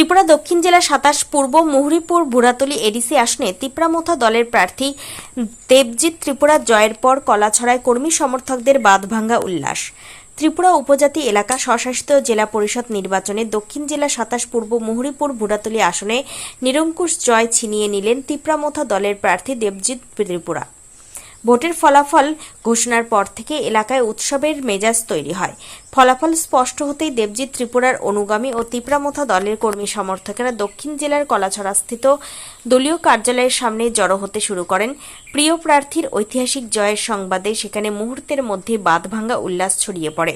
ত্রিপুরা দক্ষিণ জেলা ২৭ পূর্ব মুহুরীপুর বুড়াতলী এডিসি আসনে তিপ্রামথা দলের প্রার্থী দেবজিৎ ত্রিপুরা জয়ের পর কলাছড়ায় কর্মী সমর্থকদের বাঁধভাঙ্গা উল্লাস। ত্রিপুরা উপজাতি এলাকা স্বশাসিত জেলা পরিষদ নির্বাচনে দক্ষিণ জেলা ২৭ পূর্ব মুহুরীপুর বুড়াতলী আসনে নিরঙ্কুশ জয় ছিনিয়ে নিলেন তিপ্রামথা দলের প্রার্থী দেবজিৎ ত্রিপুরা। ভোটের ফলাফল ঘোষণার পর থেকে এলাকায় উৎসবের মেজাজ তৈরি হয়। ফলাফল স্পষ্ট হতেই দেবজিৎ ত্রিপুরার অনুগামী ও তিপ্রামথা দলের কর্মী সমর্থকেরা দক্ষিণ জেলার কলাছড়াস্থিত দলীয় কার্যালয়ের সামনে জড়ো হতে শুরু করেন। প্রিয় প্রার্থীর ঐতিহাসিক জয়ের সংবাদে সেখানে মুহূর্তের মধ্যে বাঁধভাঙ্গা উল্লাস ছড়িয়ে পড়ে।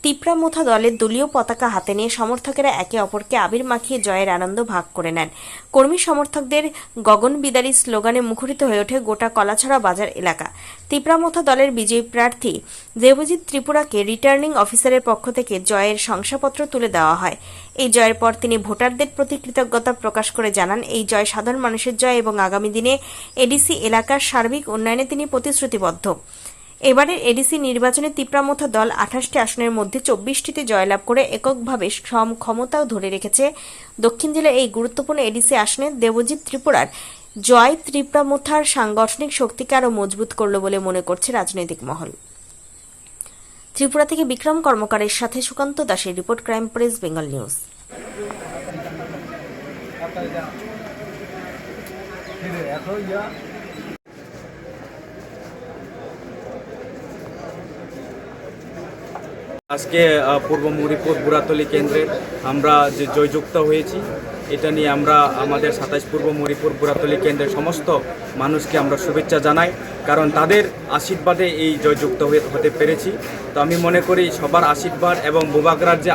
তিপ্রামথা দলের দলীয় পতাকা হাতে নিয়ে সমর্থকেরা একে অপরকে আবির মাখিয়ে জয়ের আনন্দ ভাগ করে নেন। কর্মী সমর্থকদের গগনবিদারী স্লোগানে মুখরিত হয়ে ওঠে গোটা কলাছড়া বাজার এলাকা। তিপ্রামথা দলের বিজয়ী প্রার্থী দেবজিৎ ত্রিপুরাকে রিটার্নিং অফিসারের পক্ষ থেকে জয়ের শংসাপত্র তুলে দেওয়া হয়। এই জয়ের পর তিনি ভোটারদের প্রতি কৃতজ্ঞতা প্রকাশ করে জানান, এই জয় সাধারণ মানুষের জয় এবং আগামী দিনে এডিসি এলাকার সার্বিক উন্নয়নে তিনি প্রতিশ্রুতিবদ্ধ। এবারের এডিসি নির্বাচনে তিপ্রামথা দল ২৮টি আসনের মধ্যে ২৪টিতে জয়লাভ করে এককভাবে ক্ষমতাও ধরে রেখেছে। দক্ষিণ জেলার এই গুরুত্বপূর্ণ এডিসি আসনে দেবজিৎ ত্রিপুরার জয় তিপ্রামথার সাংগঠনিক শক্তিকে আরও মজবুত করল বলে মনে করছে রাজনৈতিক মহল। ত্রিপুরা থেকে বিক্রম কর্মকারের সাথে সুকান্ত দাসের report, crime press, Bengal news. আজকে পূর্ব মুহুরীপুর বুড়াতলী কেন্দ্রে আমরা যে জয়যুক্ত হয়েছি, এটা নিয়ে আমরা আমাদের ২৭ পূর্ব মুহুরীপুর বুড়াতলী কেন্দ্রের সমস্ত মানুষকে আমরা শুভেচ্ছা জানাই, কারণ তাদের আশীর্বাদে এই জয়যুক্ত হতে পেরেছি। তো আমি মনে করি সবার আশীর্বাদ এবং বোবাগরার যে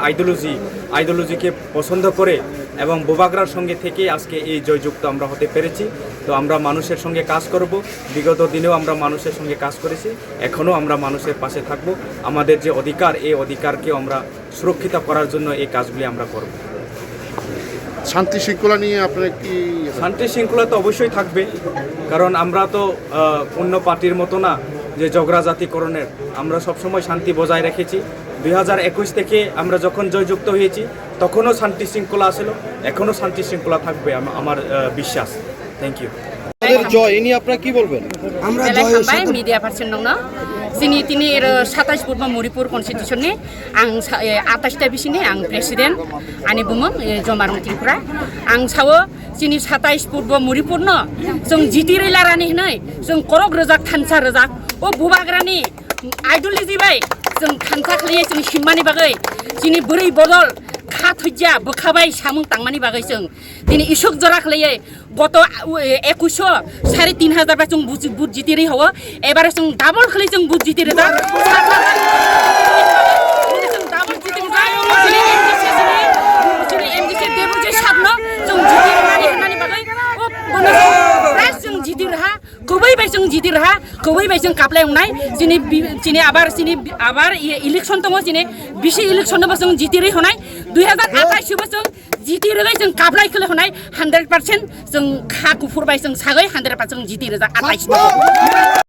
আইডিওলজিকে পছন্দ করে এবং বোবাগরার সঙ্গে থেকে আজকে এই জয়যুক্ত আমরা হতে পেরেছি। তো আমরা মানুষের সঙ্গে কাজ করব, বিগত দিনেও আমরা মানুষের সঙ্গে কাজ করেছি, এখনও আমরা মানুষের পাশে থাকব। আমাদের যে অধিকার, এই অধিকারকে আমরা সুরক্ষিত করার জন্য এই কাজগুলি আমরা করব। শান্তি শৃঙ্খলা নিয়ে আপনার কি? শান্তি শৃঙ্খলা তো অবশ্যই থাকবে, কারণ আমরা তো অন্য পার্টির মতো না যে ঝগড়াজাতিকরণের। আমরা সবসময় শান্তি বজায় রেখেছি। ২০২১ থেকে আমরা যখন জয়যুক্ত হয়েছি তখনও শান্তি শৃঙ্খলা আসলো, এখনও শান্তি শৃঙ্খলা থাকবে আমার বিশ্বাস। Thank you. জয় এ নিয়ে আপনারা কি বলবেন? আমরা মিডিয়া পার্সন दङ তিনি ২৭ পূর্ব मुहुरীपुर कन्स्टिट्युसननि आं ২৮টা बिसिनि आं प्रेसिडेन्ट आनि बुङो जमारं त्रिपुरा आं सावो जोंनि ২৭ পূর্ব मुहुरীपुर जों जितिरै लारानि होनै जों करक रोजाक थानसा रोजाक ओ बुबाग्रानि आइडियोलजि बाय जों थानसा खालायो जों सिमानि बागै जोंनि बोरै बदल खा थुजिया बोखाबाय सामुं तांमानि बागै जों दिनै इसक जरा खालायो गत ২১০০ ৩,৫০০ बा जों बुट जितिरै हवो एबार जों डाबल खालाय जों बुट जितिरै दा जों डाबल जितिरै दा जों एमजिसि देबुजे साबनो जों जितिरै होननानै बागै ओ प्राइस जों जितिरै हा गुबै बाय जों जितिरै हा गुबै बाय जों काप्लाय हमनाय जिनि आबार इलेक्शन दङ जिनि बिसि इलेक्शन दङ जों जितिरै होनाय 2028 जों जितिरै जों काप्लाय खोले होनाय 100% जों खा गुफुर बाय जों सागै 100% जितिरै 28